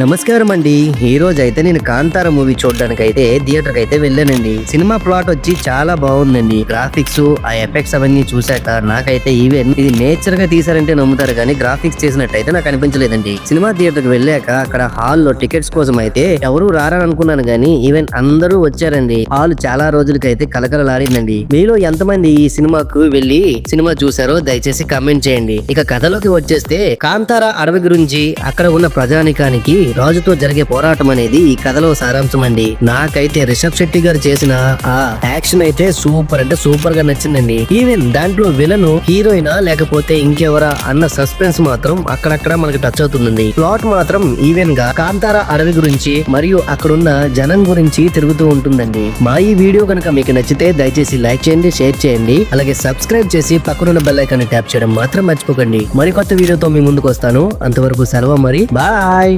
నమస్కారం అండి. ఈ రోజు అయితే నేను కాంతార మూవీ చూడడానికి అయితే థియేటర్ కి అయితే వెళ్ళానండి. సినిమా ప్లాట్ వచ్చి చాలా బాగుందండి. గ్రాఫిక్స్ ఆ ఎఫెక్ట్స్ అవన్నీ చూసాక నాకైతే ఈవెన్ ఇది నేచర్ గా తీసారంటే నమ్ముతారు కానీ గ్రాఫిక్స్ చేసినట్టయితే నాకు అనిపించలేదండి. సినిమా థియేటర్ కి వెళ్ళాక అక్కడ హాల్లో టికెట్స్ కోసం అయితే ఎవరు రారని అనుకున్నాను కానీ ఈవెన్ అందరూ వచ్చారండి. హాల్ చాలా రోజులకైతే కలకలలాడిందండి. మీలో ఎంతమంది ఈ సినిమాకు వెళ్ళి సినిమా చూసారో దయచేసి కామెంట్ చేయండి. ఇక కథలోకి వచ్చేస్తే కాంతార అడవి గురించి అక్కడ ఉన్న ప్రజానికానికి రాజుతో జరిగే పోరాటం అనేది ఈ కథలో సారాంశం అండి. నాకైతే రిషబ్ శెట్టి గారు చేసిన ఆ యాక్షన్ అయితే సూపర్ అంటే సూపర్ గా నచ్చిందండి. ఈవెన్ దాంట్లో విలను హీరోయినా లేకపోతే ఇంకెవరా అన్న సస్పెన్స్ మాత్రం అక్కడక్కడ మనకి టచ్ అవుతుంది. ప్లాట్ మాత్రం ఈవెన్ గా కాంతార అడవి గురించి మరియు అక్కడున్న జనం గురించి తిరుగుతూ ఉంటుందండి. మా ఈ వీడియో కనుక మీకు నచ్చితే దయచేసి లైక్ చేయండి, షేర్ చేయండి, అలాగే సబ్స్క్రైబ్ చేసి పక్కనున్న బెల్ ఐకాన్ ని ట్యాప్ చేయడం మాత్రం మర్చిపోకండి. మరికొత్త వీడియోతో మీ ముందుకు వస్తాను. అంతవరకు సెలవు మరి, బాయ్.